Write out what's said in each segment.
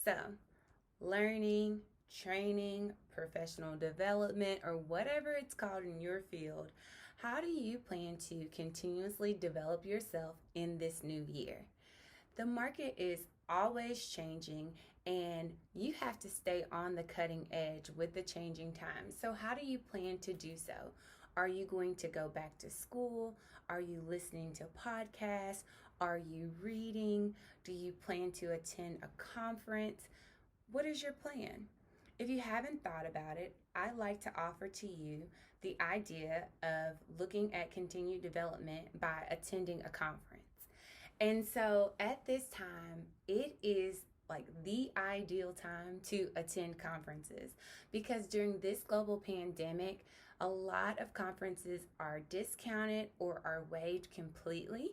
So, learning, training, professional development, or whatever it's called in your field, how do you plan to continuously develop yourself in this new year? The market is always changing, and you have to stay on the cutting edge with the changing times. So, how do you plan to do so? Are you going to go back to school? Are you listening to podcasts? Are you reading? Do you plan to attend a conference? What is your plan? If you haven't thought about it, I'd like to offer to you the idea of looking at continued development by attending a conference. And so at this time, it is like the ideal time to attend conferences because during this global pandemic, a lot of conferences are discounted or are waived completely.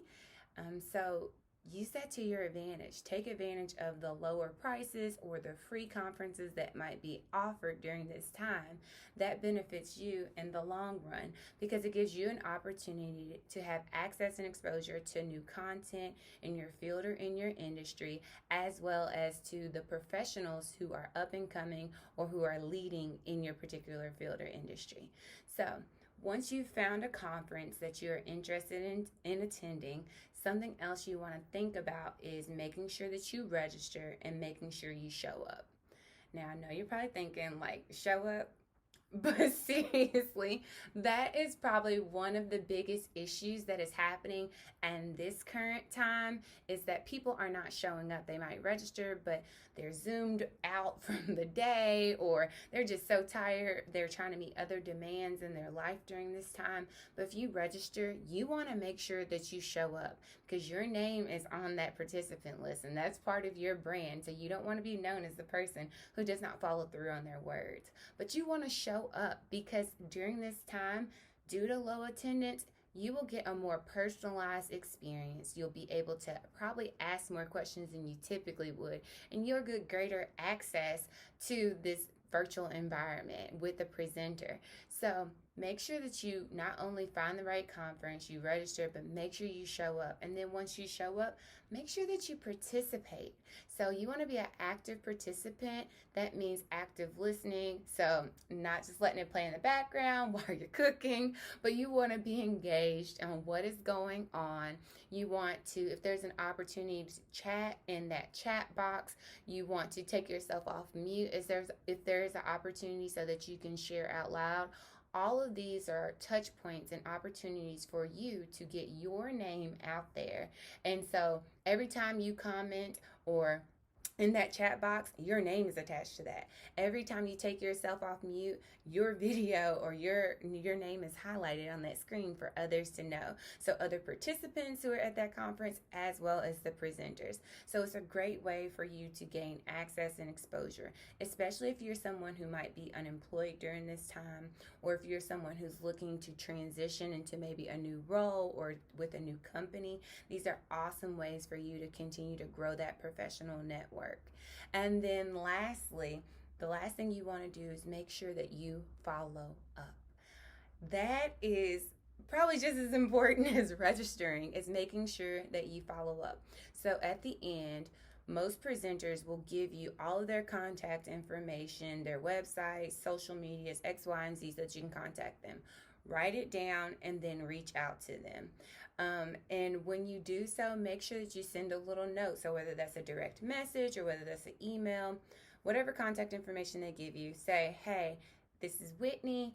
So use that to your advantage. Take advantage of the lower prices or the free conferences that might be offered during this time. That benefits you in the long run because it gives you an opportunity to have access and exposure to new content in your field or in your industry, as well as to the professionals who are up and coming or who are leading in your particular field or industry. So, once you've found a conference that you're interested in attending, something else you want to think about is making sure that you register and making sure you show up. Now, I know you're probably thinking, like, show up? But seriously, that is probably one of the biggest issues that is happening and this current time is that people are not showing up. They might register, but they're zoomed out from the day or they're just so tired. They're trying to meet other demands in their life during this time. But if you register, you want to make sure that you show up because your name is on that participant list and that's part of your brand. So you don't want to be known as the person who does not follow through on their words. But you want to show up because during this time, due to low attendance, you will get a more personalized experience. You'll be able to probably ask more questions than you typically would, and you'll get greater access to this virtual environment with the presenter. So make sure that you not only find the right conference, you register, but make sure you show up. And then once you show up, make sure that you participate. So you want to be an active participant. That means active listening. So not just letting it play in the background while you're cooking, but you want to be engaged on what is going on. You want to, if there's an opportunity to chat in that chat box, you want to take yourself off mute if there's an opportunity so that you can share out loud. All of these are touch points and opportunities for you to get your name out there. And so every time you comment or in that chat box, your name is attached to that. Every time you take yourself off mute, your video or your name is highlighted on that screen for others to know. So other participants who are at that conference as well as the presenters. So it's a great way for you to gain access and exposure, especially if you're someone who might be unemployed during this time or if you're someone who's looking to transition into maybe a new role or with a new company. These are awesome ways for you to continue to grow that professional network. And then lastly, the last thing you want to do is make sure that you follow up. That is probably just as important as registering, is making sure that you follow up. So at the end, most presenters will give you all of their contact information, their websites, social medias, X, Y, and Z, so that you can contact them. Write it down and then reach out to them. And when you do so, make sure that you send a little note. So whether that's a direct message or whether that's an email, whatever contact information they give you, say, hey, this is Whitney.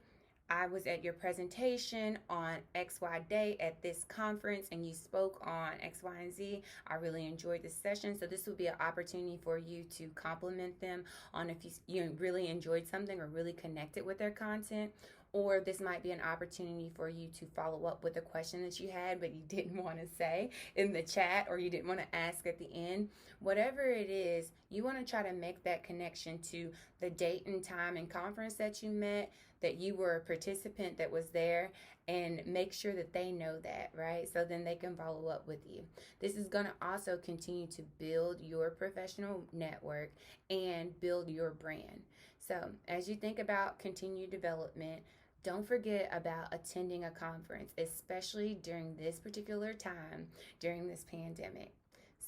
I was at your presentation on XY day at this conference and you spoke on X, Y, and Z. I really enjoyed this session. So this would be an opportunity for you to compliment them on if you really enjoyed something or really connected with their content. Or this might be an opportunity for you to follow up with a question that you had but you didn't want to say in the chat or you didn't want to ask at the end. Whatever it is, you want to try to make that connection to the date and time and conference that you met, that you were a participant that was there, and make sure that they know that, right? So then they can follow up with you. This is going to also continue to build your professional network and build your brand. So as you think about continued development, don't forget about attending a conference, especially during this particular time, during this pandemic.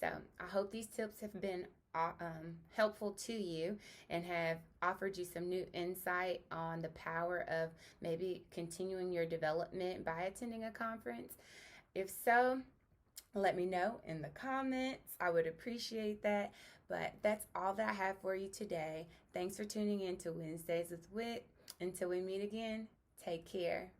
So I hope these tips have been helpful to you and have offered you some new insight on the power of maybe continuing your development by attending a conference. If so, let me know in the comments. I would appreciate that. But that's all that I have for you today. Thanks for tuning in to Wednesdays with Wit. Until we meet again, take care.